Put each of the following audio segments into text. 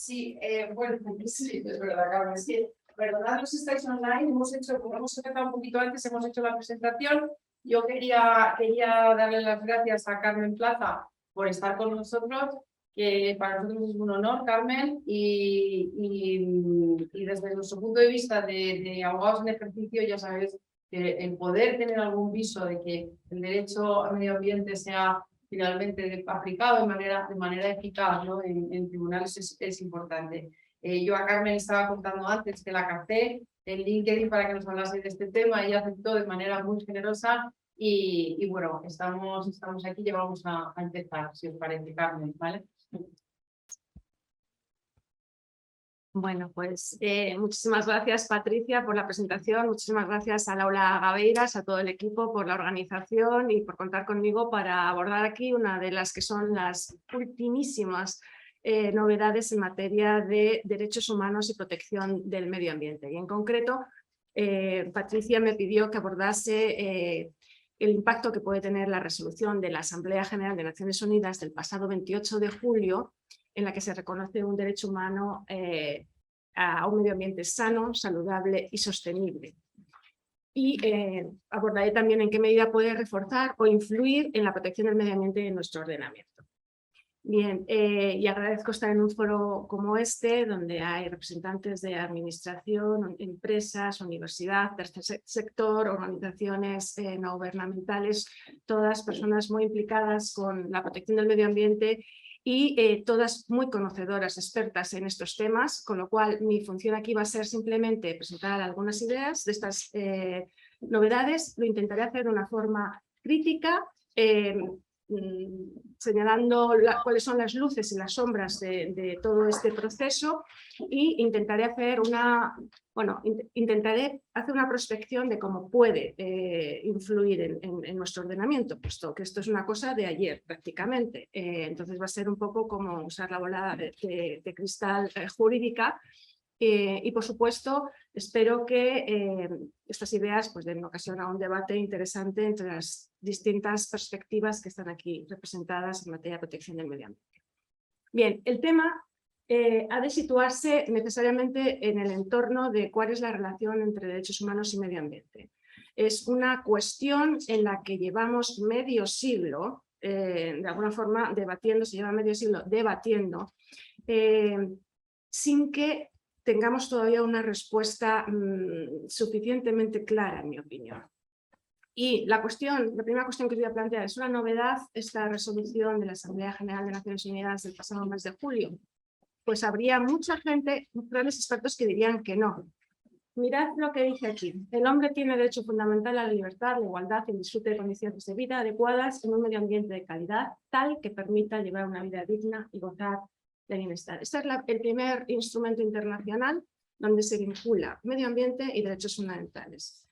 Sí, bueno, sí, es verdad, Carmen, sí. Perdonad si estáis online, como hemos empezado un poquito antes, hemos hecho la presentación. Yo quería darle las gracias a Carmen Plaza por estar con nosotros, que para nosotros es un honor, Carmen, y desde nuestro punto de vista de abogados en ejercicio, ya sabes que el poder tener algún viso de que el derecho al medio ambiente sea finalmente aplicado de manera eficaz, ¿no? en tribunales es importante. Yo a Carmen estaba contando antes que la capté en LinkedIn para que nos hablase de este tema. Ella aceptó de manera muy generosa y bueno, estamos aquí y vamos a empezar, si os parece, Carmen, ¿vale? Bueno, pues muchísimas gracias, Patricia, por la presentación. Muchísimas gracias a Laura Gabeiras, a todo el equipo por la organización y por contar conmigo para abordar aquí una de las que son las ultimísimas novedades en materia de derechos humanos y protección del medio ambiente. Y en concreto, Patricia me pidió que abordase el impacto que puede tener la resolución de la Asamblea General de Naciones Unidas del pasado 28 de julio, en la que se reconoce un derecho humano a un medio ambiente sano, saludable y sostenible. Y abordaré también en qué medida puede reforzar o influir en la protección del medio ambiente en nuestro ordenamiento. Bien, y agradezco estar en un foro como este, donde hay representantes de administración, empresas, universidad, tercer sector, organizaciones no gubernamentales, todas personas muy implicadas con la protección del medio ambiente y todas muy conocedoras, expertas en estos temas, con lo cual mi función aquí va a ser simplemente presentar algunas ideas de estas novedades. Lo intentaré hacer de una forma crítica, señalando cuáles son las luces y las sombras de todo este proceso, y intentaré hacer una prospección de cómo puede influir en nuestro ordenamiento, puesto que esto es una cosa de ayer prácticamente. Entonces va a ser un poco como usar la bola de cristal jurídica. Y por supuesto espero que estas ideas pues, den ocasión a un debate interesante entre las distintas perspectivas que están aquí representadas en materia de protección del medio ambiente. Bien, el tema ha de situarse necesariamente en el entorno de cuál es la relación entre derechos humanos y medio ambiente. Es una cuestión en la que llevamos medio siglo, de alguna forma debatiendo, se lleva medio siglo debatiendo, sin que tengamos todavía una respuesta suficientemente clara, en mi opinión. Y la primera cuestión que os voy a plantear, ¿es una novedad esta resolución de la Asamblea General de Naciones Unidas del pasado mes de julio? Pues habría mucha gente, grandes expertos, que dirían que no. Mirad lo que dice aquí. El hombre tiene derecho fundamental a la libertad, la igualdad y el disfrute de condiciones de vida adecuadas en un medio ambiente de calidad, tal que permita llevar una vida digna y gozar de bienestar. Este es el primer instrumento internacional donde se vincula medio ambiente y derechos fundamentales.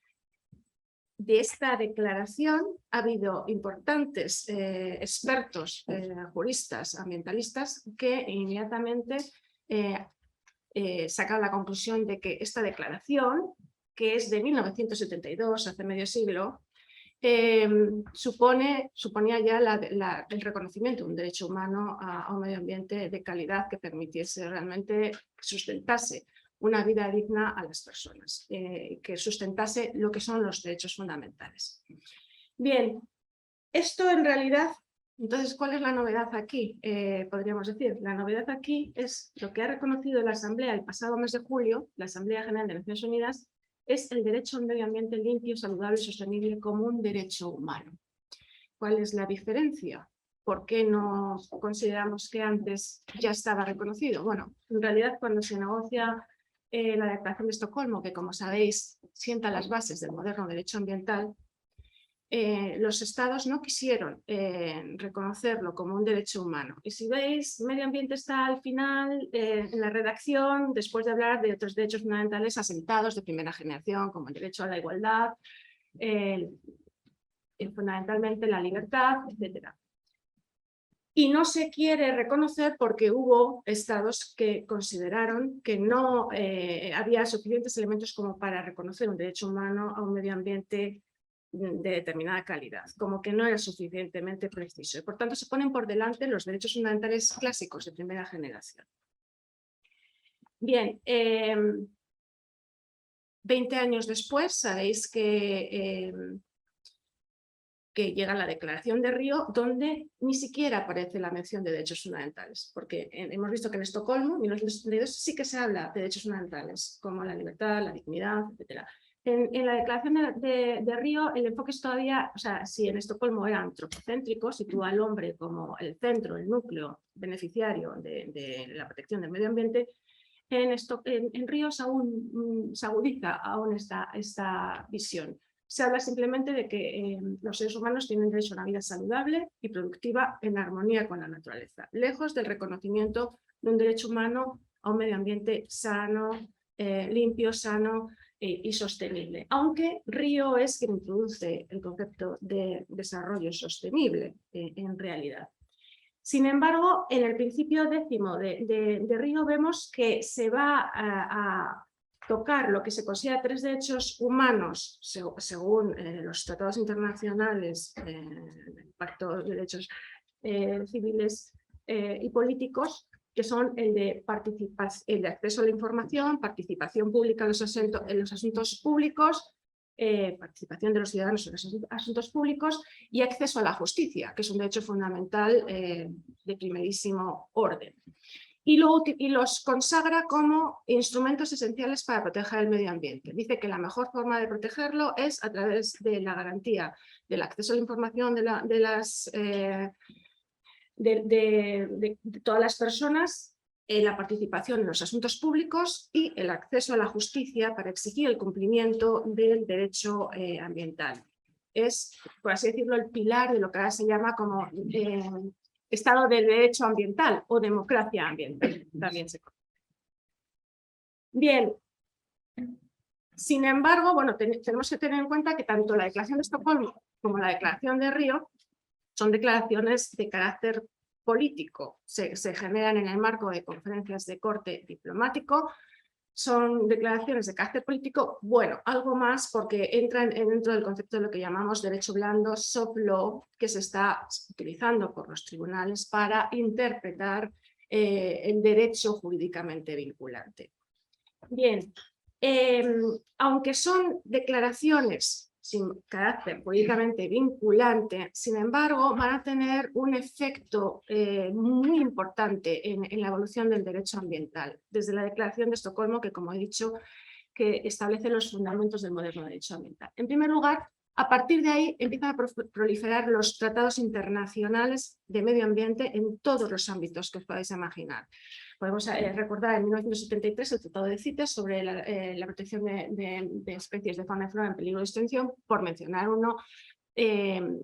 De esta declaración ha habido importantes expertos, juristas, ambientalistas, que inmediatamente sacan la conclusión de que esta declaración, que es de 1972, hace medio siglo, suponía ya el reconocimiento de un derecho humano a un medio ambiente de calidad que permitiese realmente sustentase una vida digna a las personas, que sustentase lo que son los derechos fundamentales. Bien, esto en realidad, entonces, ¿cuál es la novedad aquí? Podríamos decir, la novedad aquí es lo que ha reconocido la Asamblea el pasado mes de julio, la Asamblea General de Naciones Unidas, es el derecho a un medio ambiente limpio, saludable y sostenible como un derecho humano. ¿Cuál es la diferencia? ¿Por qué no consideramos que antes ya estaba reconocido? Bueno, en realidad cuando se negocia la Declaración de Estocolmo, que como sabéis sienta las bases del moderno derecho ambiental, los estados no quisieron reconocerlo como un derecho humano. Y si veis, medio ambiente está al final en la redacción, después de hablar de otros derechos fundamentales asentados de primera generación, como el derecho a la igualdad, fundamentalmente la libertad, etc. Y no se quiere reconocer porque hubo estados que consideraron que no había suficientes elementos como para reconocer un derecho humano a un medio ambiente de determinada calidad, como que no era suficientemente preciso. Y por tanto se ponen por delante los derechos fundamentales clásicos de primera generación. Bien, 20 años después sabéis que llega la Declaración de Río, donde ni siquiera aparece la mención de derechos fundamentales, porque hemos visto que en Estocolmo, en 1972, sí que se habla de derechos fundamentales, como la libertad, la dignidad, etc. En la Declaración de Río, el enfoque es todavía, o sea, si en Estocolmo era antropocéntrico, sitúa al hombre como el centro, el núcleo beneficiario de la protección del medio ambiente, en Río se agudiza aún esta visión. Se habla simplemente de que los seres humanos tienen derecho a una vida saludable y productiva en armonía con la naturaleza, lejos del reconocimiento de un derecho humano a un medio ambiente sano, limpio, sano y sostenible. Aunque Río es quien introduce el concepto de desarrollo sostenible en realidad. Sin embargo, en el principio 10º de Río vemos que se va a tocar lo que se considera 3 derechos humanos según los tratados internacionales, el Pacto de Derechos Civiles y Políticos, que son el de acceso a la información, participación pública en los asuntos públicos, participación de los ciudadanos en los asuntos públicos y acceso a la justicia, que es un derecho fundamental de primerísimo orden. Y los consagra como instrumentos esenciales para proteger el medio ambiente. Dice que la mejor forma de protegerlo es a través de la garantía del acceso a la información de todas las personas, la participación en los asuntos públicos y el acceso a la justicia para exigir el cumplimiento del derecho ambiental. Es, por así decirlo, el pilar de lo que ahora se llama como Estado de Derecho Ambiental o democracia ambiental. También se conoce. Bien. Sin embargo, bueno, tenemos que tener en cuenta que tanto la Declaración de Estocolmo como la Declaración de Río son declaraciones de carácter político, se generan en el marco de conferencias de corte diplomático, son declaraciones de carácter político, bueno, algo más porque entran dentro del concepto de lo que llamamos derecho blando, soft law, que se está utilizando por los tribunales para interpretar el derecho jurídicamente vinculante. Bien, aunque son declaraciones sin carácter políticamente vinculante, sin embargo, van a tener un efecto muy importante en la evolución del derecho ambiental, desde la Declaración de Estocolmo, que como he dicho, que establece los fundamentos del moderno derecho ambiental. En primer lugar, a partir de ahí empiezan a proliferar los tratados internacionales de medio ambiente en todos los ámbitos que os podáis imaginar. Podemos recordar en 1973 el Tratado de CITES sobre la protección de especies de fauna y flora en peligro de extinción, por mencionar uno, en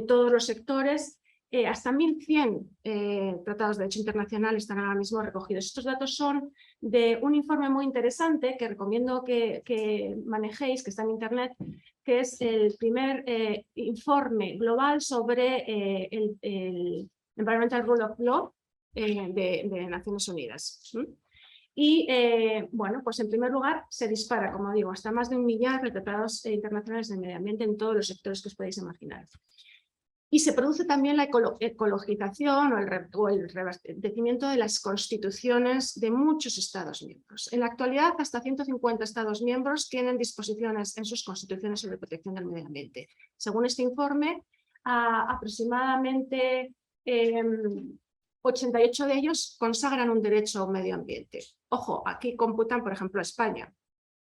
todos los sectores. Hasta 1.100 tratados de derecho internacional están ahora mismo recogidos. Estos datos son de un informe muy interesante que recomiendo que manejéis, que está en internet, que es el primer informe global sobre el Environmental Rule of Law de Naciones Unidas. Y bueno, pues en primer lugar se dispara, como digo, hasta más de 1 millar de tratados internacionales de medio ambiente en todos los sectores que os podéis imaginar. Y se produce también la ecologización o el revestimiento de las constituciones de muchos Estados miembros. En la actualidad, hasta 150 Estados miembros tienen disposiciones en sus constituciones sobre protección del medio ambiente. Según este informe, aproximadamente 88 de ellos consagran un derecho a un medio ambiente. Ojo, aquí computan, por ejemplo, España,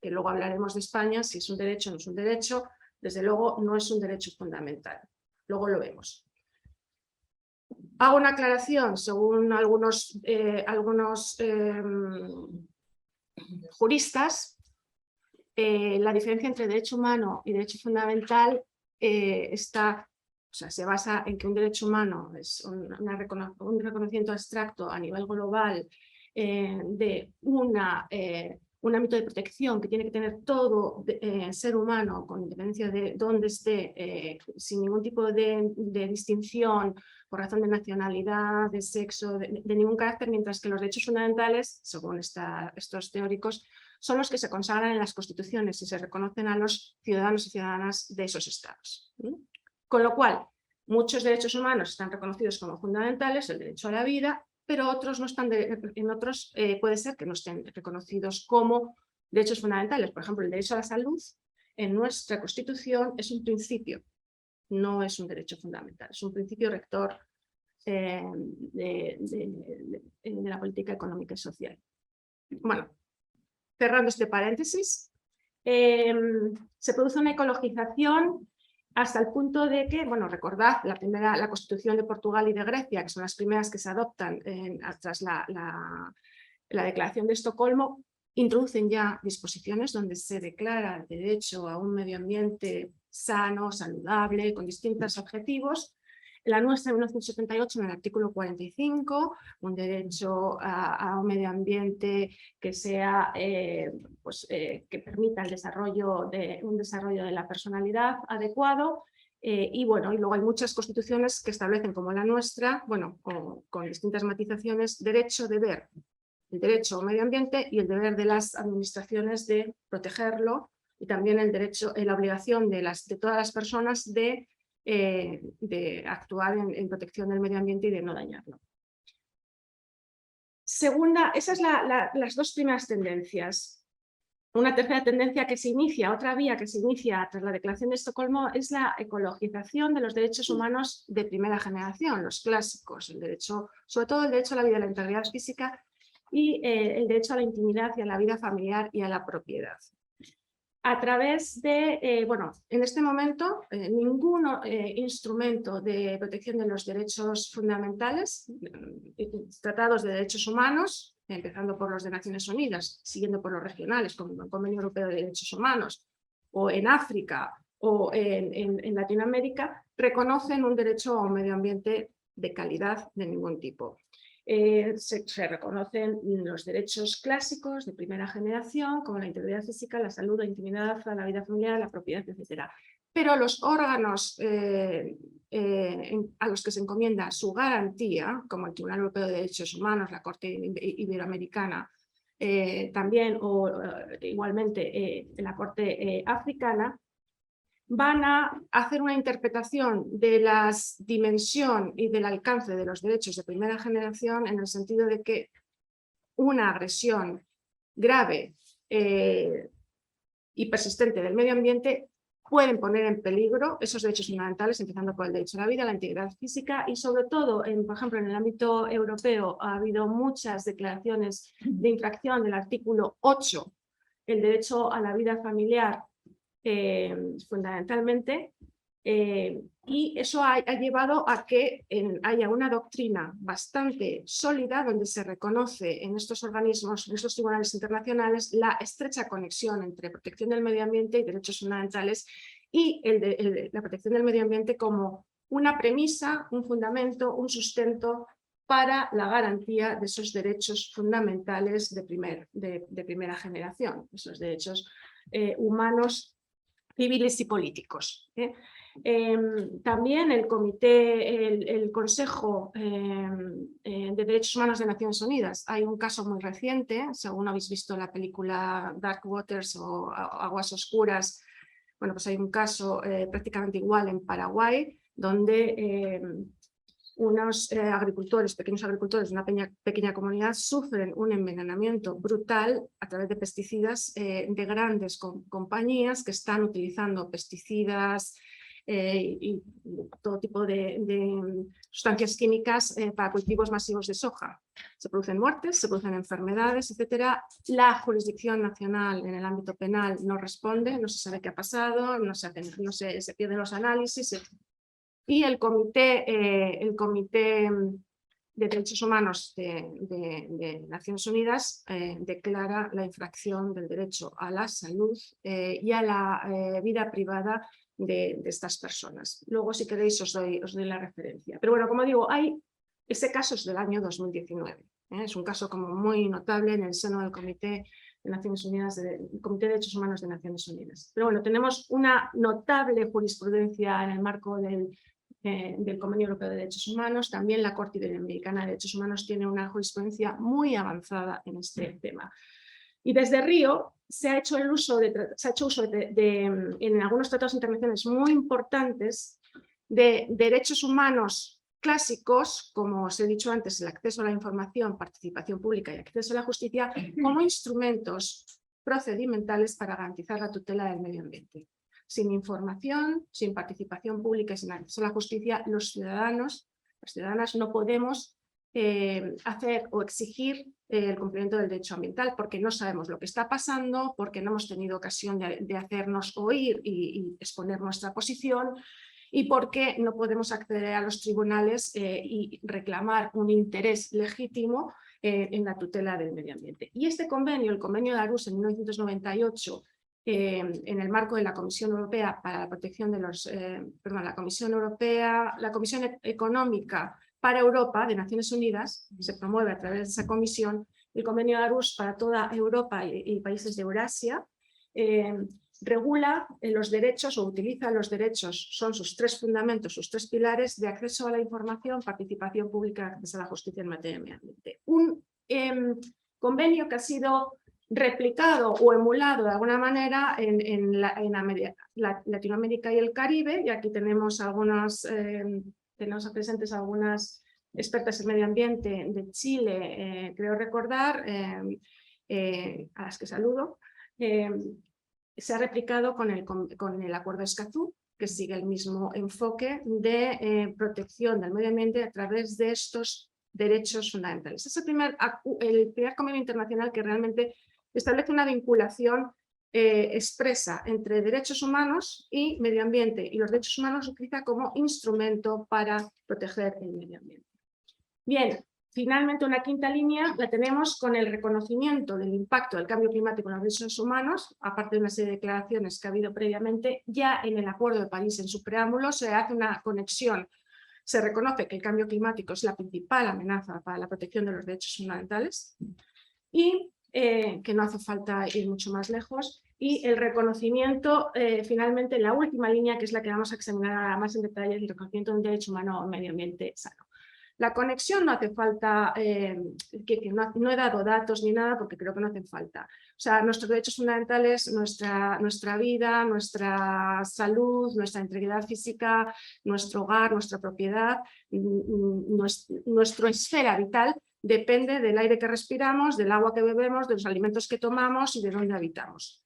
que luego hablaremos de España, si es un derecho o no es un derecho. Desde luego, no es un derecho fundamental. Luego lo vemos. Hago una aclaración, según algunos juristas, la diferencia entre derecho humano y derecho fundamental se basa en que un derecho humano es un reconocimiento abstracto a nivel global de un ámbito de protección que tiene que tener todo ser humano, con independencia de dónde esté, sin ningún tipo de distinción por razón de nacionalidad, de sexo, de ningún carácter, mientras que los derechos fundamentales, según estos teóricos, son los que se consagran en las constituciones y se reconocen a los ciudadanos y ciudadanas de esos estados. Con lo cual, muchos derechos humanos están reconocidos como fundamentales, el derecho a la vida, pero otros no están en otros puede ser que no estén reconocidos como derechos fundamentales. Por ejemplo, el derecho a la salud en nuestra Constitución es un principio, no es un derecho fundamental, es un principio rector de la política económica y social. Bueno, cerrando este paréntesis, se produce una ecologización hasta el punto de que, bueno, recordad la Constitución de Portugal y de Grecia, que son las primeras que se adoptan tras la Declaración de Estocolmo, introducen ya disposiciones donde se declara el derecho a un medio ambiente sano, saludable, con distintos objetivos. La nuestra, en 1978, en el artículo 45, un derecho a un medio ambiente que sea, que permita el un desarrollo de la personalidad adecuado. Y bueno, y luego hay muchas constituciones que establecen, como la nuestra, bueno, con distintas matizaciones, deber, el derecho al medio ambiente y el deber de las administraciones de protegerlo, y también el derecho, la obligación de todas las personas de actuar en protección del medio ambiente y de no dañarlo. Segunda, esas son las dos primeras tendencias. Una tercera tendencia que se inicia, otra vía que se inicia tras la Declaración de Estocolmo, es la ecologización de los derechos humanos de primera generación, los clásicos, el derecho, sobre todo el derecho a la vida y a la integridad física, y el derecho a la intimidad y a la vida familiar y a la propiedad. A través de, bueno, en este momento, ningún instrumento de protección de los derechos fundamentales, tratados de derechos humanos, empezando por los de Naciones Unidas, siguiendo por los regionales, como el Convenio Europeo de Derechos Humanos, o en África o en Latinoamérica, reconocen un derecho a un medio ambiente de calidad de ningún tipo. Se reconocen los derechos clásicos de primera generación, como la integridad física, la salud, la intimidad, la vida familiar, la propiedad, etc. Pero los órganos a los que se encomienda su garantía, como el Tribunal Europeo de Derechos Humanos, la Corte Iberoamericana, también, o igualmente la Corte Africana, van a hacer una interpretación de la dimensión y del alcance de los derechos de primera generación, en el sentido de que una agresión grave y persistente del medio ambiente pueden poner en peligro esos derechos fundamentales, empezando por el derecho a la vida, la integridad física, y sobre todo, por ejemplo, en el ámbito europeo ha habido muchas declaraciones de infracción del artículo 8, el derecho a la vida familiar, fundamentalmente, y eso ha llevado a que haya una doctrina bastante sólida donde se reconoce en estos organismos, en estos tribunales internacionales, la estrecha conexión entre protección del medio ambiente y derechos fundamentales, y la protección del medio ambiente como una premisa, un fundamento, un sustento para la garantía de esos derechos fundamentales de primera generación, esos derechos humanos, civiles y políticos. También el Consejo de Derechos Humanos de Naciones Unidas. Hay un caso muy reciente, según habéis visto la película Dark Waters o Aguas Oscuras. Bueno, pues hay un caso prácticamente igual en Paraguay, donde unos agricultores, pequeños agricultores de una pequeña comunidad, sufren un envenenamiento brutal a través de pesticidas de grandes compañías que están utilizando pesticidas y todo tipo de sustancias químicas para cultivos masivos de soja. Se producen muertes, se producen enfermedades, etc. La jurisdicción nacional en el ámbito penal no responde, no se sabe qué ha pasado, se pierden los análisis, etc. Y el Comité de Derechos Humanos de Naciones Unidas declara la infracción del derecho a la salud y a la vida privada de estas personas. Luego, si queréis, os doy la referencia. Pero bueno, como digo, ese caso es del año 2019. Es un caso como muy notable en el seno del Comité de Naciones Unidas, Comité de Derechos Humanos de Naciones Unidas. Pero bueno, tenemos una notable jurisprudencia en el marco del Convenio Europeo de Derechos Humanos. También la Corte Iberoamericana de Derechos Humanos tiene una jurisprudencia muy avanzada en este tema. Y desde Río se ha hecho uso en algunos tratados internacionales muy importantes de derechos humanos clásicos, como os he dicho antes, el acceso a la información, participación pública y acceso a la justicia, como instrumentos procedimentales para garantizar la tutela del medio ambiente. Sin información, sin participación pública y sin acceso a la justicia, los ciudadanos, las ciudadanas no podemos hacer o exigir el cumplimiento del derecho ambiental porque no sabemos lo que está pasando, porque no hemos tenido ocasión de hacernos oír y exponer nuestra posición, y porque no podemos acceder a los tribunales y reclamar un interés legítimo en la tutela del medio ambiente. Y este convenio, el convenio de Aarhus en 1998, en el marco de la Comisión Europea para la protección de los, la Comisión Económica para Europa de Naciones Unidas, se promueve a través de esa comisión, el convenio de Aarhus para toda Europa y países de Eurasia, regula los derechos o utiliza los derechos, son sus tres fundamentos, sus tres pilares de acceso a la información, participación pública, acceso a la justicia en materia de medio ambiente. Un convenio que ha sido replicado o emulado de alguna manera en Latinoamérica y el Caribe, y aquí tenemos tenemos presentes algunas expertas en medio ambiente de Chile, creo recordar, a las que saludo. Se ha replicado con el Acuerdo de Escazú, que sigue el mismo enfoque de protección del medio ambiente a través de estos derechos fundamentales. Es el primer convenio internacional que realmente establece una vinculación expresa entre derechos humanos y medio ambiente, y los derechos humanos se utiliza como instrumento para proteger el medio ambiente. Bien, finalmente una quinta línea la tenemos con el reconocimiento del impacto del cambio climático en los derechos humanos, aparte de una serie de declaraciones que ha habido previamente. Ya en el Acuerdo de París, en su preámbulo, se hace una conexión. Se reconoce que el cambio climático es la principal amenaza para la protección de los derechos fundamentales y que no hace falta ir mucho más lejos. Y el reconocimiento, finalmente, la última línea, que es la que vamos a examinar ahora más en detalle, el reconocimiento de un derecho humano a un medio ambiente sano. La conexión no hace falta, no he dado datos ni nada porque creo que no hacen falta. O sea, nuestros derechos fundamentales, nuestra vida, nuestra salud, nuestra integridad física, nuestro hogar, nuestra propiedad, nuestra esfera vital depende del aire que respiramos, del agua que bebemos, de los alimentos que tomamos y de dónde habitamos.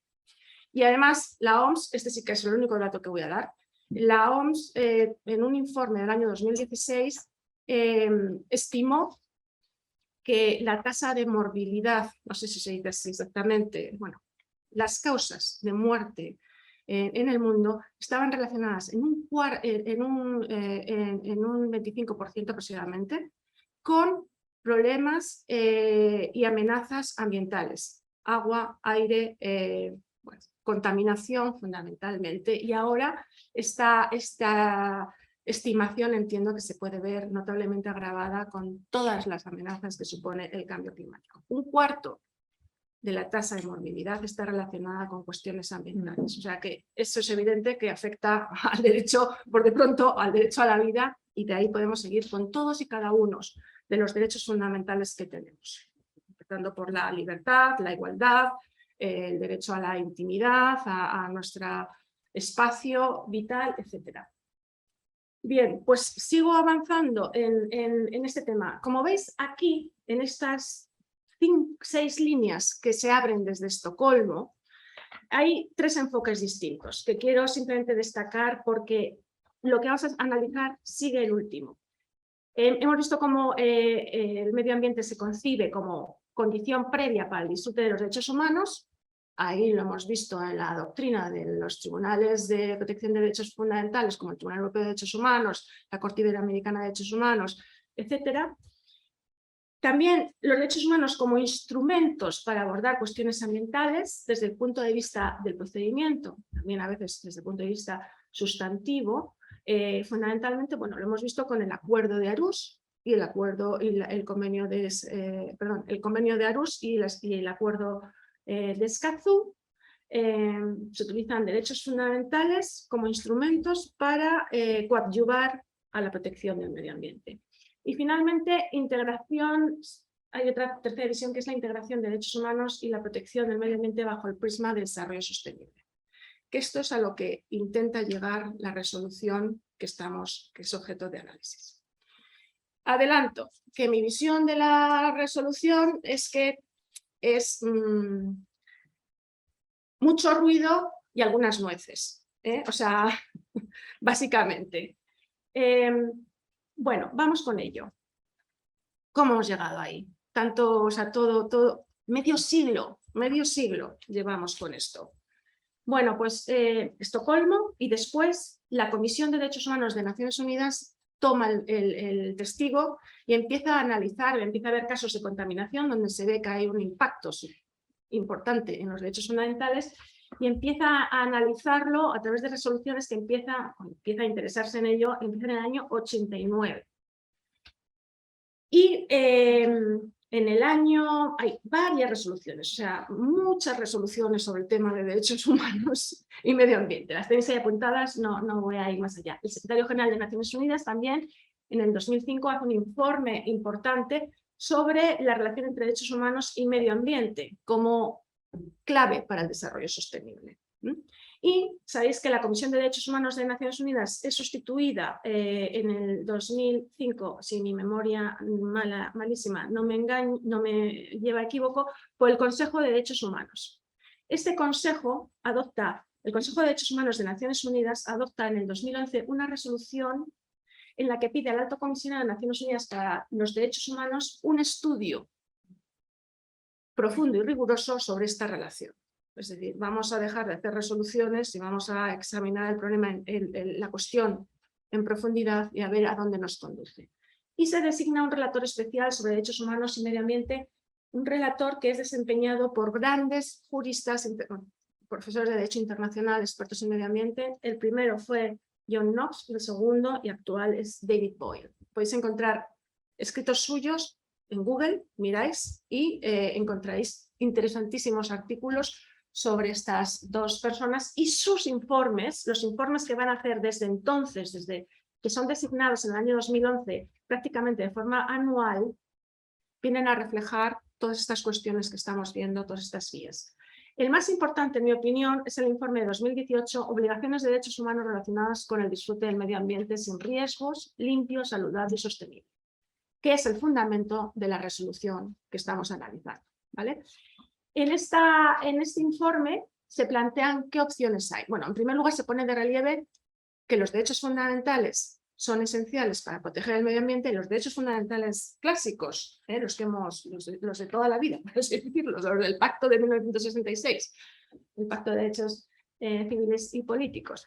Y además, la OMS, este sí que es el único dato que voy a dar, la OMS en un informe del año 2016 estimó que la tasa de morbilidad, no sé si se dice así exactamente, bueno, las causas de muerte en el mundo estaban relacionadas en un 25% aproximadamente con problemas y amenazas ambientales, agua, aire, bueno, contaminación fundamentalmente, y ahora esta estimación entiendo que se puede ver notablemente agravada con todas las amenazas que supone el cambio climático. Un cuarto de la tasa de morbilidad está relacionada con cuestiones ambientales. O sea que eso es evidente que afecta al derecho, por de pronto, al derecho a la vida, y de ahí podemos seguir con todos y cada uno de los derechos fundamentales que tenemos. Empezando por la libertad, la igualdad, el derecho a la intimidad, a nuestro espacio vital, etcétera. Bien, pues sigo avanzando en este tema. Como veis aquí, en estas 6 líneas que se abren desde Estocolmo, hay 3 enfoques distintos que quiero simplemente destacar porque lo que vamos a analizar sigue el último. Hemos visto cómo el medio ambiente se concibe como condición previa para el disfrute de los derechos humanos. Ahí lo hemos visto en la doctrina de los tribunales de protección de derechos fundamentales, como el Tribunal Europeo de Derechos Humanos, la Corte Iberoamericana de Derechos Humanos, etc. También los derechos humanos como instrumentos para abordar cuestiones ambientales desde el punto de vista del procedimiento, también a veces desde el punto de vista sustantivo. Fundamentalmente, bueno, lo hemos visto con el Acuerdo de Aarhus y el convenio de Aarhus y el Acuerdo de Escazú. Se utilizan derechos fundamentales como instrumentos para coadyuvar a la protección del medio ambiente. Y finalmente, integración. Hay otra tercera visión, que es la integración de derechos humanos y la protección del medio ambiente bajo el prisma del desarrollo sostenible. Que esto es a lo que intenta llegar la resolución que es objeto de análisis. Adelanto que mi visión de la resolución es que es mucho ruido y algunas nueces, o sea, básicamente. Bueno, vamos con ello. ¿Cómo hemos llegado ahí? Tanto, o sea, todo, medio siglo llevamos con esto. Bueno, pues Estocolmo y después la Comisión de Derechos Humanos de Naciones Unidas toma el testigo y empieza a analizar, empieza a ver casos de contaminación donde se ve que hay un impacto importante en los derechos fundamentales y empieza a analizarlo a través de resoluciones que empieza a interesarse en ello, empieza en el año 89. Y en el año hay varias resoluciones, o sea, muchas resoluciones sobre el tema de derechos humanos y medio ambiente. Las tenéis ahí apuntadas, no voy a ir más allá. El secretario general de Naciones Unidas también en el 2005 hace un informe importante sobre la relación entre derechos humanos y medio ambiente como clave para el desarrollo sostenible. Y sabéis que la Comisión de Derechos Humanos de Naciones Unidas es sustituida en el 2005, si mi memoria malísima no me lleva a equívoco, por el Consejo de Derechos Humanos. Este Consejo el Consejo de Derechos Humanos de Naciones Unidas adopta en el 2011 una resolución en la que pide al Alto Comisionado de Naciones Unidas para los Derechos Humanos un estudio profundo y riguroso sobre esta relación. Es decir, vamos a dejar de hacer resoluciones y vamos a examinar el problema, la cuestión en profundidad y a ver a dónde nos conduce. Y se designa un relator especial sobre derechos humanos y medio ambiente, un relator que es desempeñado por grandes juristas, profesores de Derecho Internacional, expertos en medio ambiente. El primero fue John Knox, el segundo y actual es David Boyle. Podéis encontrar escritos suyos en Google, miráis y encontráis interesantísimos artículos sobre estas dos personas y sus informes, los informes que van a hacer desde entonces, desde que son designados en el año 2011, prácticamente de forma anual, vienen a reflejar todas estas cuestiones que estamos viendo, todas estas vías. El más importante, en mi opinión, es el informe de 2018, Obligaciones de Derechos Humanos relacionadas con el disfrute del medio ambiente sin riesgos, limpio, saludable y sostenible, que es el fundamento de la resolución que estamos analizando, ¿vale? En este informe se plantean qué opciones hay. Bueno, en primer lugar se pone de relieve que los derechos fundamentales son esenciales para proteger el medio ambiente y los derechos fundamentales clásicos, los de toda la vida, por así decirlo, los del Pacto de 1966, el Pacto de Derechos Civiles y Políticos,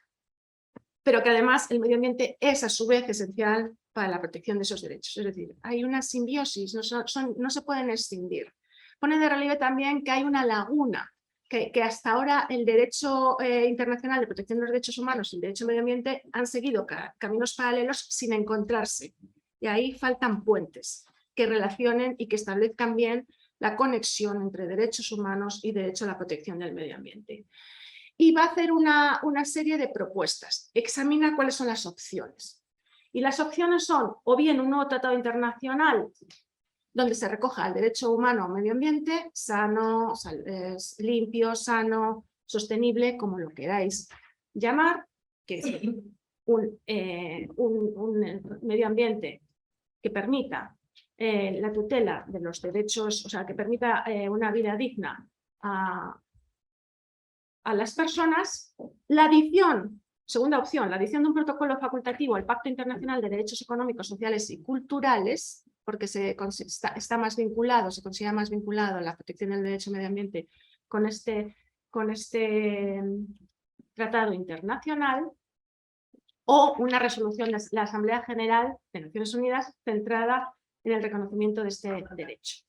pero que además el medio ambiente es a su vez esencial para la protección de esos derechos. Es decir, hay una simbiosis, no se pueden escindir. Pone de relieve también que hay una laguna, que hasta ahora el derecho internacional de protección de los derechos humanos y el derecho al medio ambiente han seguido caminos paralelos sin encontrarse. Y ahí faltan puentes que relacionen y que establezcan bien la conexión entre derechos humanos y derecho a la protección del medio ambiente. Y va a hacer una serie de propuestas. Examina cuáles son las opciones. Y las opciones son o bien un nuevo tratado internacional donde se recoja el derecho humano al medio ambiente, sano, limpio, sano, sostenible, como lo queráis llamar, que es un medio ambiente que permita la tutela de los derechos, o sea, que permita una vida digna a las personas. La adición, segunda opción, la adición de un protocolo facultativo al Pacto Internacional de Derechos Económicos, Sociales y Culturales, porque está más vinculado, se considera más vinculado a la protección del derecho al medio ambiente con este tratado internacional, o una resolución de la Asamblea General de Naciones Unidas centrada en el reconocimiento de este derecho.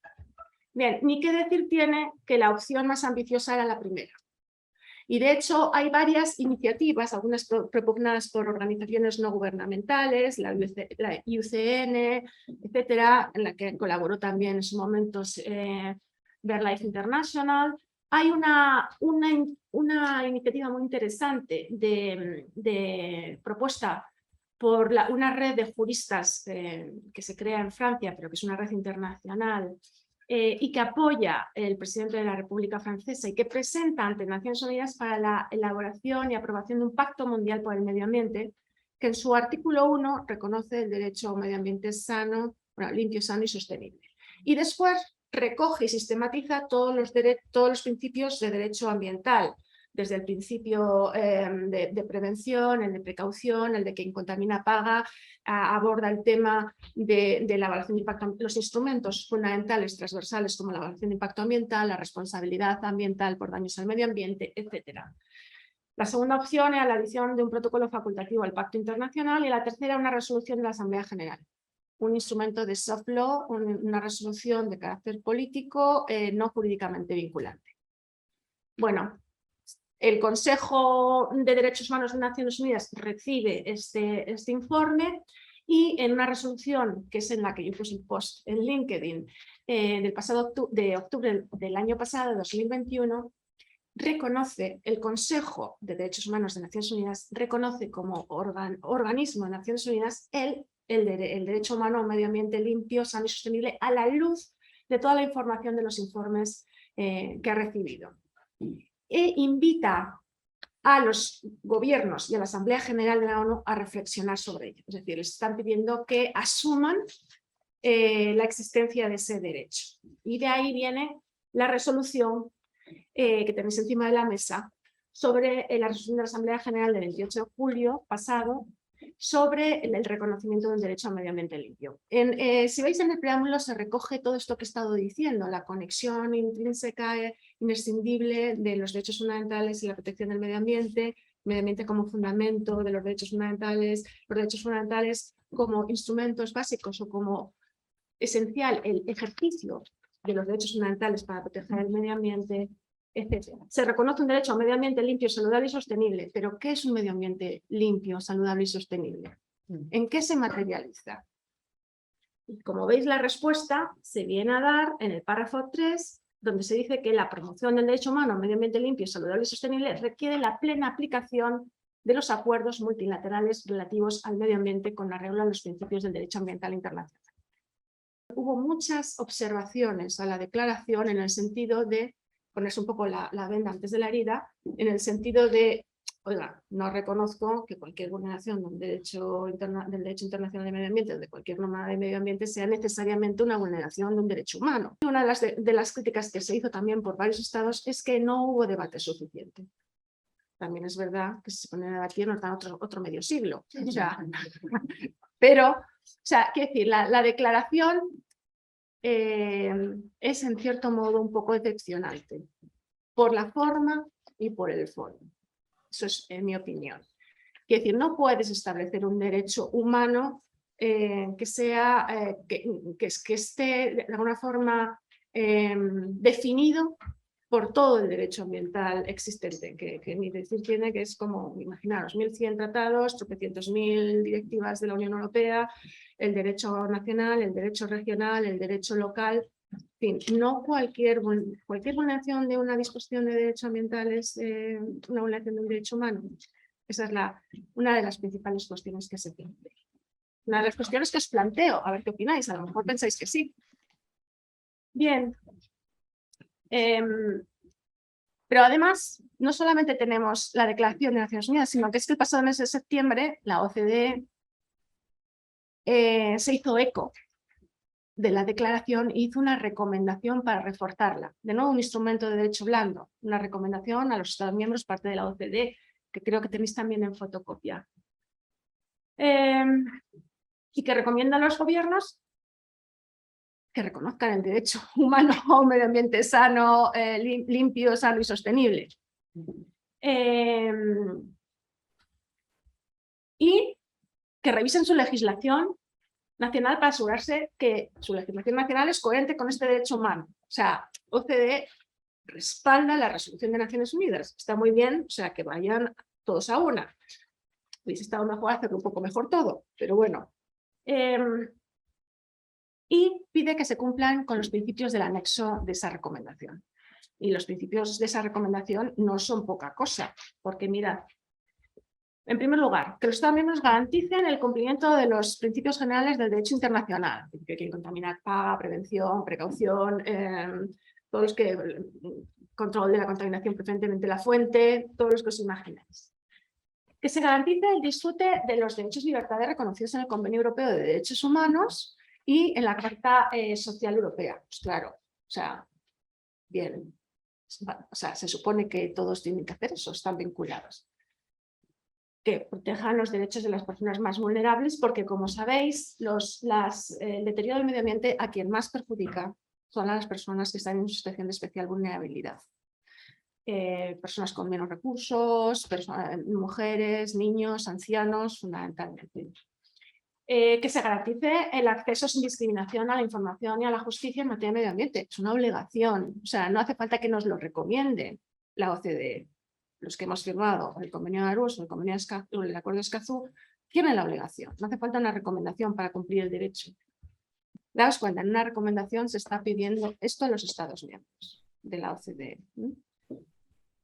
Bien, ni qué decir tiene que la opción más ambiciosa era la primera. Y de hecho hay varias iniciativas, algunas propugnadas por organizaciones no gubernamentales, la IUCN, etcétera, en la que colaboró también en su momento BirdLife International. Hay una iniciativa muy interesante de propuesta por una red de juristas que se crea en Francia, pero que es una red internacional, y que apoya el presidente de la República Francesa y que presenta ante Naciones Unidas para la elaboración y aprobación de un pacto mundial por el medio ambiente, que en su artículo 1 reconoce el derecho a un medio ambiente sano, bueno, limpio, sano y sostenible. Y después recoge y sistematiza todos los principios de derecho ambiental, desde el principio de prevención, el de precaución, el de quien contamina paga, aborda el tema de la evaluación de impacto, los instrumentos fundamentales transversales como la evaluación de impacto ambiental, la responsabilidad ambiental por daños al medio ambiente, etc. La segunda opción era la adición de un protocolo facultativo al Pacto Internacional y la tercera una resolución de la Asamblea General. Un instrumento de soft law, una resolución de carácter político no jurídicamente vinculante. Bueno, el Consejo de Derechos Humanos de Naciones Unidas recibe este informe y en una resolución, que es en la que yo puse el post en LinkedIn, de octubre del año pasado, 2021, reconoce el Consejo de Derechos Humanos de Naciones Unidas, reconoce como organismo de Naciones Unidas el derecho humano a un medio ambiente limpio, sano y sostenible a la luz de toda la información de los informes que ha recibido. E invita a los gobiernos y a la Asamblea General de la ONU a reflexionar sobre ello. Es decir, les están pidiendo que asuman la existencia de ese derecho. Y de ahí viene la resolución que tenéis encima de la mesa sobre la resolución de la Asamblea General del 28 de julio pasado sobre el reconocimiento del derecho al medio ambiente limpio. Si veis en el preámbulo se recoge todo esto que he estado diciendo, la conexión intrínseca inescindible de los derechos fundamentales y la protección del medio ambiente como fundamento de los derechos fundamentales como instrumentos básicos o como esencial el ejercicio de los derechos fundamentales para proteger el medio ambiente, etc. Se reconoce un derecho a un medio ambiente limpio, saludable y sostenible, pero ¿qué es un medio ambiente limpio, saludable y sostenible? ¿En qué se materializa? Y como veis, la respuesta se viene a dar en el párrafo 3, donde se dice que la promoción del derecho humano a un medio ambiente limpio, saludable y sostenible requiere la plena aplicación de los acuerdos multilaterales relativos al medio ambiente con arreglo a los principios del derecho ambiental internacional. Hubo muchas observaciones a la declaración en el sentido de ponerse un poco la venda antes de la herida, en el sentido de, oiga, no reconozco que cualquier vulneración del derecho internacional de medio ambiente o de cualquier norma de medio ambiente sea necesariamente una vulneración de un derecho humano. Una de las críticas que se hizo también por varios estados es que no hubo debate suficiente. También es verdad que si se pone a debatir nos dan otro medio siglo. O sea, pero, quiero decir, la declaración es en cierto modo un poco decepcionante por la forma y por el fondo. Eso es mi opinión. Quiero decir, no puedes establecer un derecho humano que esté de alguna forma definido por todo el derecho ambiental existente, que ni decir tiene, que es como, imaginaros, 1.100 tratados, tropecientos mil directivas de la Unión Europea, el derecho nacional, el derecho regional, el derecho local. En fin, no cualquier vulneración de una disposición de derecho ambiental es una vulneración de un derecho humano. Esa es una de las principales cuestiones que se plantea. Una de las cuestiones que os planteo, a ver qué opináis, a lo mejor pensáis que sí. Bien. Pero además, no solamente tenemos la Declaración de Naciones Unidas, sino que es que el pasado mes de septiembre la OCDE se hizo eco de la declaración e hizo una recomendación para reforzarla. De nuevo, un instrumento de derecho blando, una recomendación a los Estados miembros, parte de la OCDE, que creo que tenéis también en fotocopia. Y que recomienda a los gobiernos que reconozcan el derecho humano a un medio ambiente sano, limpio, sano y sostenible. Y que revisen su legislación nacional para asegurarse que su legislación nacional es coherente con este derecho humano. O sea, OCDE respalda la resolución de Naciones Unidas. Está muy bien, o sea, que vayan todos a una. Hubiese estado mejor hacerlo un poco mejor todo, pero bueno. Y pide que se cumplan con los principios del anexo de esa recomendación. Y los principios de esa recomendación no son poca cosa, porque mirad, en primer lugar, que los Estados miembros garanticen el cumplimiento de los principios generales del derecho internacional, que quien contamina paga, prevención, precaución, todos los control de la contaminación, preferentemente la fuente, todos los que os imagináis. Que se garantice el disfrute de los derechos y libertades reconocidos en el Convenio Europeo de Derechos Humanos y en la Carta Social Europea. Pues claro, o sea, bien, o sea, se supone que todos tienen que hacer eso, están vinculados. Que protejan los derechos de las personas más vulnerables, porque como sabéis, el deterioro del medio ambiente a quien más perjudica son a las personas que están en una situación de especial vulnerabilidad. Personas con menos recursos, mujeres, niños, ancianos, fundamentalmente. Que se garantice el acceso sin discriminación a la información y a la justicia en materia de medio ambiente. Es una obligación, o sea, no hace falta que nos lo recomiende la OCDE. Los que hemos firmado el convenio de Aarhus o el acuerdo de Escazú tienen la obligación. No hace falta una recomendación para cumplir el derecho. Daos cuenta, en una recomendación se está pidiendo esto a los Estados miembros de la OCDE.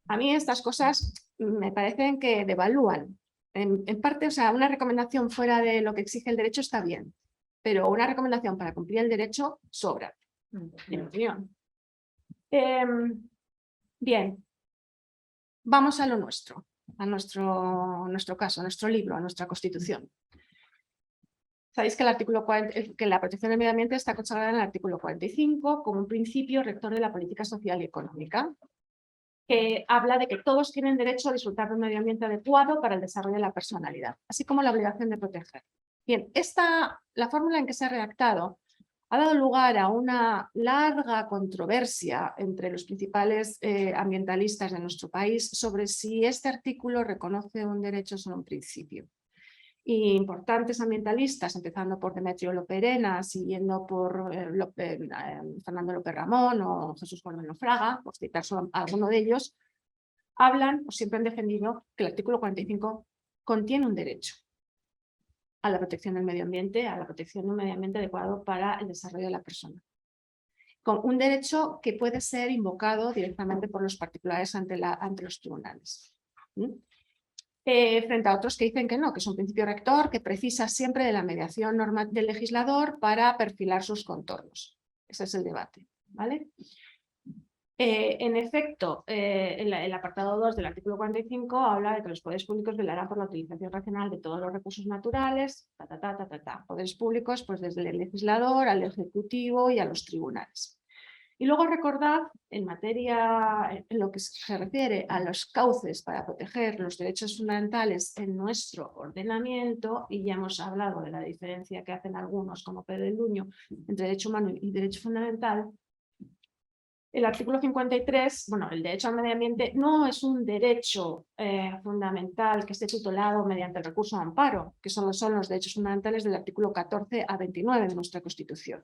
A mí estas cosas me parecen que devalúan. En parte, o sea, una recomendación fuera de lo que exige el derecho está bien, pero una recomendación para cumplir el derecho sobra, en mi opinión. Bien, vamos a lo nuestro, a nuestro caso, a nuestro libro, a nuestra Constitución. Sabéis que, que la protección del medio ambiente está consagrada en el artículo 45 como un principio rector de la política social y económica, que habla de que todos tienen derecho a disfrutar de un medio ambiente adecuado para el desarrollo de la personalidad, así como la obligación de proteger. Bien, la fórmula en que se ha redactado ha dado lugar a una larga controversia entre los principales ambientalistas de nuestro país sobre si este artículo reconoce un derecho o solo un principio. Y importantes ambientalistas, empezando por Demetrio Loperena, siguiendo por Fernando López Ramón o Jesús Colmeno Fraga, por citar solo a alguno de ellos, hablan o siempre han defendido que el artículo 45 contiene un derecho a la protección del medio ambiente, a la protección de un medio ambiente adecuado para el desarrollo de la persona. Con un derecho que puede ser invocado directamente por los particulares ante los tribunales. Frente a otros que dicen que no, que es un principio rector que precisa siempre de la mediación del legislador para perfilar sus contornos. Ese es el debate, ¿vale? En efecto, el apartado 2 del artículo 45 habla de que los poderes públicos velarán por la utilización racional de todos los recursos naturales, poderes públicos, pues desde el legislador al ejecutivo y a los tribunales. Y luego recordad, en lo que se refiere a los cauces para proteger los derechos fundamentales en nuestro ordenamiento, y ya hemos hablado de la diferencia que hacen algunos, como Pedro Luño, entre derecho humano y derecho fundamental. El artículo 53, bueno, el derecho al medio ambiente no es un derecho fundamental que esté tutelado mediante el recurso de amparo, que son los derechos fundamentales del artículo 14 a 29 de nuestra Constitución.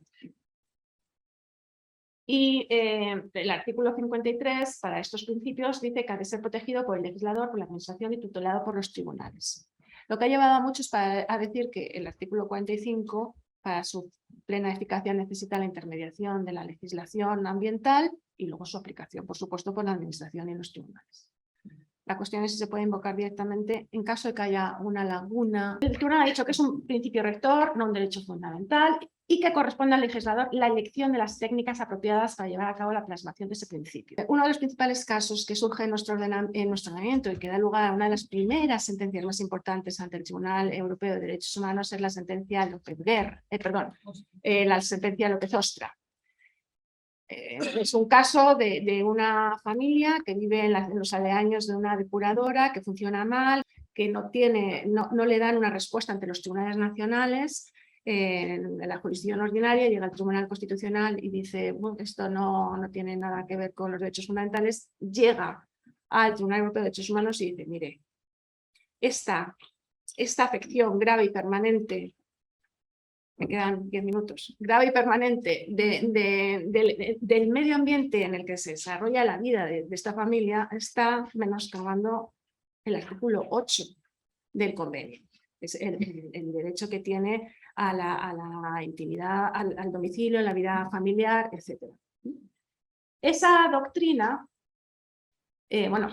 Y el artículo 53, para estos principios, dice que ha de ser protegido por el legislador, por la administración y tutelado por los tribunales. Lo que ha llevado a muchos a decir que el artículo 45, para su plena eficacia, necesita la intermediación de la legislación ambiental y luego su aplicación, por supuesto, por la administración y los tribunales. La cuestión es si se puede invocar directamente en caso de que haya una laguna. El tribunal ha dicho que es un principio rector, no un derecho fundamental, y que corresponde al legislador la elección de las técnicas apropiadas para llevar a cabo la plasmación de ese principio. Uno de los principales casos que surge en nuestro ordenamiento y que da lugar a una de las primeras sentencias más importantes ante el Tribunal Europeo de Derechos Humanos es la sentencia la sentencia López-Ostra. Es un caso de una familia que vive en los aledaños de una depuradora que funciona mal, que no le dan una respuesta ante los tribunales nacionales. En la jurisdicción ordinaria llega al Tribunal Constitucional y dice, bueno, esto no tiene nada que ver con los derechos fundamentales. Llega al Tribunal Europeo de Derechos Humanos y dice, mire, esta afección grave y permanente, me quedan 10 minutos, grave y permanente del medio ambiente en el que se desarrolla la vida de esta familia está menoscabando el artículo 8 del convenio. Es el derecho que tiene a la intimidad, al domicilio, a la vida familiar, etc. Esa doctrina,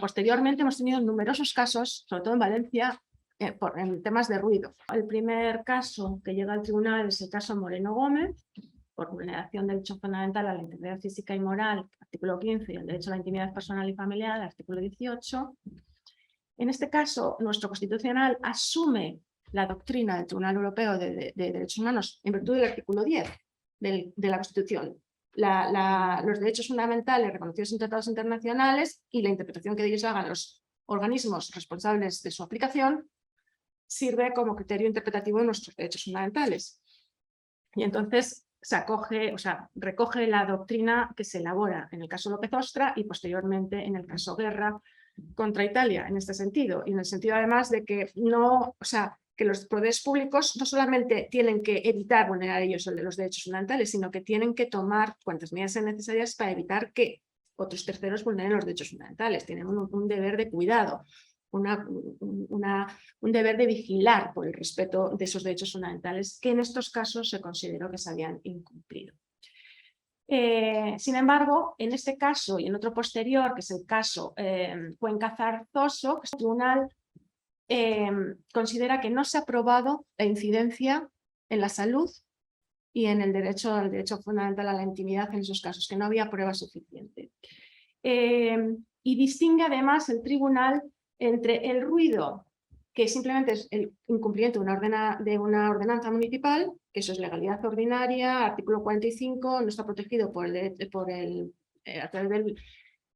posteriormente hemos tenido numerosos casos, sobre todo en Valencia, en temas de ruido. El primer caso que llega al tribunal es el caso Moreno Gómez, por vulneración del derecho fundamental a la integridad física y moral, artículo 15, y el derecho a la intimidad personal y familiar, artículo 18. En este caso, nuestro Constitucional asume la doctrina del Tribunal Europeo de Derechos Humanos en virtud del artículo 10 de la Constitución. Los derechos fundamentales reconocidos en tratados internacionales y la interpretación que de ellos hagan los organismos responsables de su aplicación sirve como criterio interpretativo de nuestros derechos fundamentales. Y entonces se acoge, o sea, recoge la doctrina que se elabora en el caso López Ostra y posteriormente en el caso Guerra contra Italia, en este sentido, y en el sentido además de que no, o sea, que los poderes públicos no solamente tienen que evitar vulnerar ellos los derechos fundamentales, sino que tienen que tomar cuantas medidas sean necesarias para evitar que otros terceros vulneren los derechos fundamentales. Tienen un deber de cuidado, un deber de vigilar por el respeto de esos derechos fundamentales que en estos casos se consideró que se habían incumplido. Sin embargo, en este caso y en otro posterior, que es el caso Cuenca-Zarzoso, el tribunal considera que no se ha probado la incidencia en la salud y en el derecho fundamental a la intimidad en esos casos, que no había prueba suficiente. Y distingue además el tribunal entre el ruido, que simplemente es el incumplimiento de una ordenanza municipal, que eso es legalidad ordinaria, artículo 45, no está protegido a través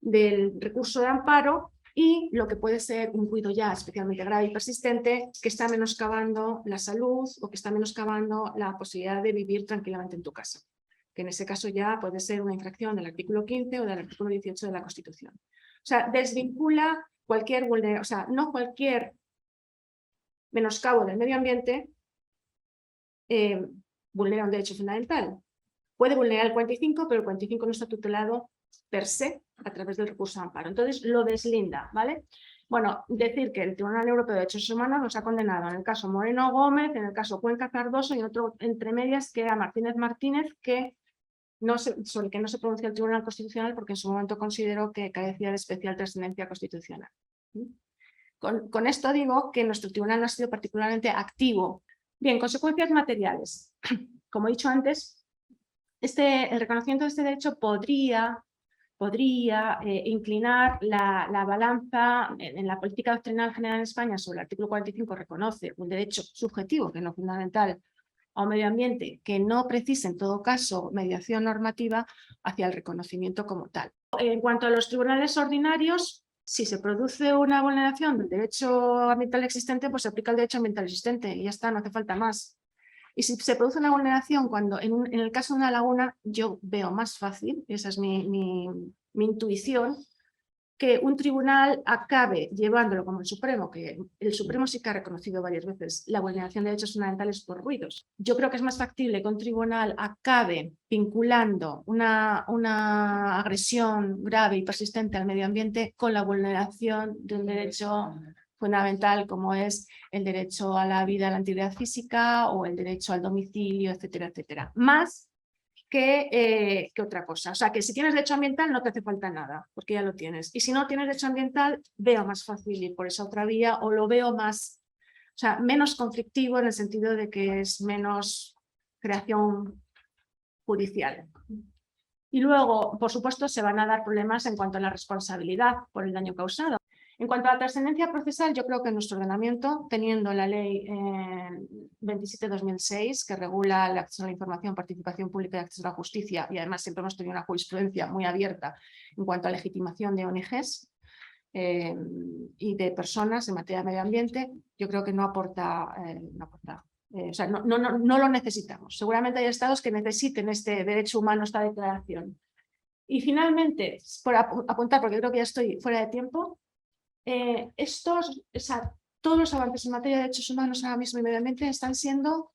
del recurso de amparo, y lo que puede ser un ruido ya especialmente grave y persistente que está menoscabando la salud o que está menoscabando la posibilidad de vivir tranquilamente en tu casa, que en ese caso ya puede ser una infracción del artículo 15 o del artículo 18 de la Constitución. O sea, desvincula cualquier vulneración, o sea, no cualquier menoscabo del medio ambiente vulnera un derecho fundamental. Puede vulnerar el 45, pero el 45 no está tutelado per se a través del recurso de amparo. Entonces lo deslinda, ¿vale? Bueno, decir que el Tribunal Europeo de Derechos Humanos nos ha condenado en el caso Moreno Gómez, en el caso Cuenca-Cardoso y en otro entre medias que a Martínez Martínez, sobre que no se pronunció el Tribunal Constitucional porque en su momento consideró que carecía de especial trascendencia constitucional. Con esto digo que nuestro tribunal no ha sido particularmente activo. Bien, consecuencias materiales. Como he dicho antes, el reconocimiento de este derecho podría inclinar la balanza en la política doctrinal general en España sobre el artículo 45, reconoce un derecho subjetivo, que no fundamental, a un medio ambiente que no precisa en todo caso mediación normativa hacia el reconocimiento como tal. En cuanto a los tribunales ordinarios, si se produce una vulneración del derecho ambiental existente, pues se aplica el derecho ambiental existente y ya está, no hace falta más. Y si se produce una vulneración cuando en el caso de una laguna, yo veo más fácil, esa es mi intuición, que un tribunal acabe llevándolo como el Supremo, que el Supremo sí que ha reconocido varias veces la vulneración de derechos fundamentales por ruidos. Yo creo que es más factible que un tribunal acabe vinculando una agresión grave y persistente al medio ambiente con la vulneración de un derecho fundamental como es el derecho a la vida, a la integridad física o el derecho al domicilio, etcétera, etcétera. Más que otra cosa. O sea, que si tienes derecho ambiental no te hace falta nada, porque ya lo tienes. Y si no tienes derecho ambiental, veo más fácil ir por esa otra vía o lo veo más, o sea, menos conflictivo en el sentido de que es menos creación judicial. Y luego, por supuesto, se van a dar problemas en cuanto a la responsabilidad por el daño causado. En cuanto a la trascendencia procesal, yo creo que nuestro ordenamiento, teniendo la ley 27/2006, que regula el acceso a la información, participación pública y acceso a la justicia, y además siempre hemos tenido una jurisprudencia muy abierta en cuanto a legitimación de ONGs y de personas en materia de medio ambiente, yo creo que no aporta, o sea, no lo necesitamos. Seguramente hay estados que necesiten este derecho humano, esta declaración. Y finalmente, por apuntar, porque creo que ya estoy fuera de tiempo, todos los avances en materia de derechos humanos ahora mismo y medio ambiente están siendo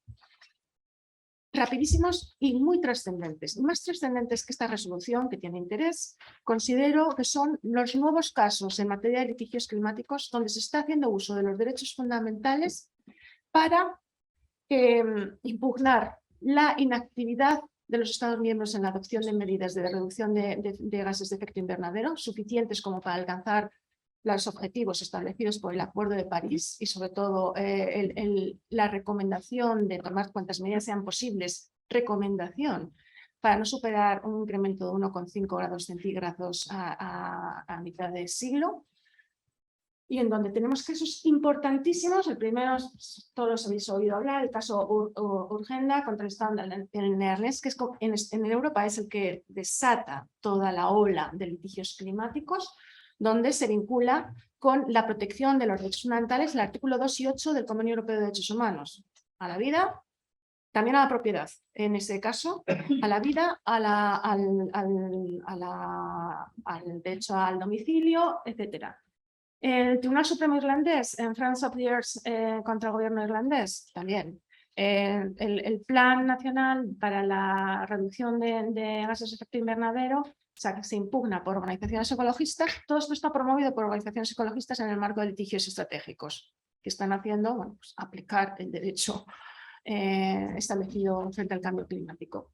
rapidísimos y muy trascendentes. Más trascendentes que esta resolución, que tiene interés, considero que son los nuevos casos en materia de litigios climáticos donde se está haciendo uso de los derechos fundamentales para impugnar la inactividad de los Estados miembros en la adopción de medidas de reducción de gases de efecto invernadero suficientes como para alcanzar los objetivos establecidos por el Acuerdo de París y sobre todo la recomendación de tomar cuantas medidas sean posibles, recomendación para no superar un incremento de 1,5 grados centígrados a mitad de siglo. y en donde tenemos casos importantísimos. El primero, todos los habéis oído hablar, el caso Urgenda contra el Estado neerlandés, que en Europa es el que desata toda la ola de litigios climáticos, donde se vincula con la protección de los derechos fundamentales, el artículo 2 y 8 del Convenio Europeo de Derechos Humanos, a la vida, también a la propiedad, en ese caso, a la vida, al derecho al domicilio, etc. El Tribunal Supremo Irlandés, en France of Years contra el gobierno irlandés, también. El Plan Nacional para la Reducción de Gases de Efecto Invernadero, o sea, que se impugna por organizaciones ecologistas. Todo esto está promovido por organizaciones ecologistas en el marco de litigios estratégicos que están haciendo, bueno, pues, aplicar el derecho establecido frente al cambio climático.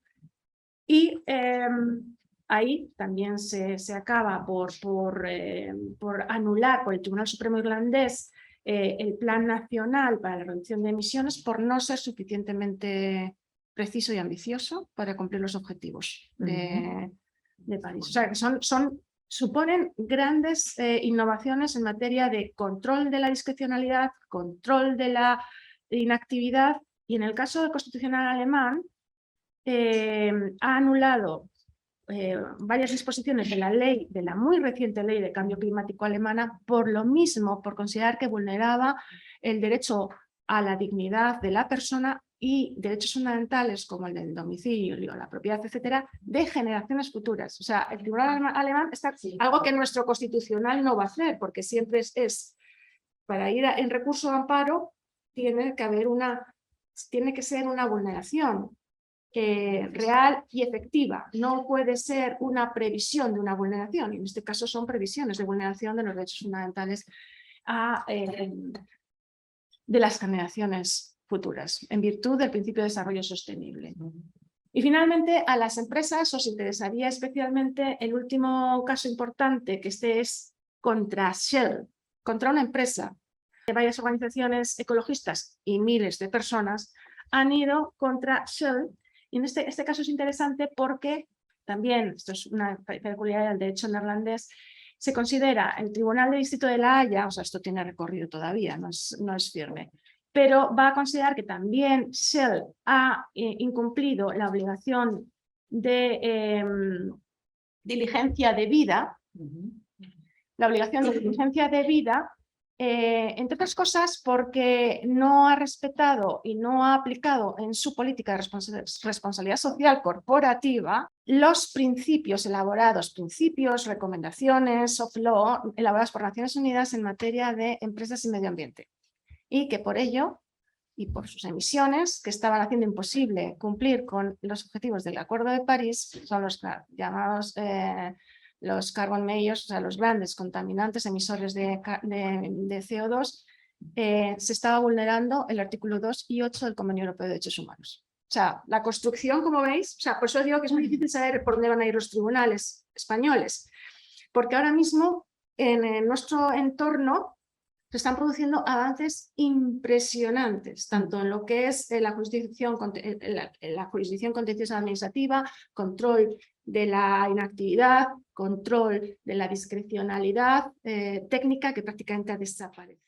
Y ahí también se acaba por anular por el Tribunal Supremo Irlandés el Plan Nacional para la Reducción de Emisiones por no ser suficientemente preciso y ambicioso para cumplir los objetivos de París. O sea, que suponen grandes innovaciones en materia de control de la discrecionalidad, control de la inactividad, y en el caso del Constitucional alemán ha anulado varias disposiciones de la muy reciente ley de cambio climático alemana, por lo mismo, por considerar que vulneraba el derecho a la dignidad de la persona y derechos fundamentales como el del domicilio, la propiedad, etcétera, de generaciones futuras. O sea, el Tribunal alemán está algo que nuestro constitucional no va a hacer, porque siempre es para ir en recurso de amparo tiene que ser una vulneración real y efectiva. No puede ser una previsión de una vulneración, y en este caso son previsiones de vulneración de los derechos fundamentales de las generaciones futuras, en virtud del principio de desarrollo sostenible. Y finalmente, a las empresas os interesaría especialmente el último caso importante, que es contra Shell, contra una empresa. Varias organizaciones ecologistas y miles de personas han ido contra Shell. Y en este caso es interesante porque también, esto es una peculiaridad del derecho neerlandés, se considera el Tribunal del Distrito de La Haya, o sea, esto tiene recorrido todavía, no es firme, pero va a considerar que también Shell ha incumplido la obligación de diligencia de vida, entre otras cosas porque no ha respetado y no ha aplicado en su política de responsabilidad social corporativa los principios recomendaciones, soft law, elaboradas por Naciones Unidas en materia de empresas y medio ambiente. Y que por ello, y por sus emisiones, que estaban haciendo imposible cumplir con los objetivos del Acuerdo de París, son los llamados los carbon mayors, o sea, los grandes contaminantes emisores de CO2, se estaba vulnerando el artículo 2 y 8 del Convenio Europeo de Derechos Humanos. O sea, la construcción, como veis, o sea, por eso digo que es muy difícil saber por dónde van a ir los tribunales españoles, porque ahora mismo en nuestro entorno se están produciendo avances impresionantes, tanto en lo que es la jurisdicción contenciosa administrativa, control de la inactividad, control de la discrecionalidad técnica, que prácticamente ha desaparecido.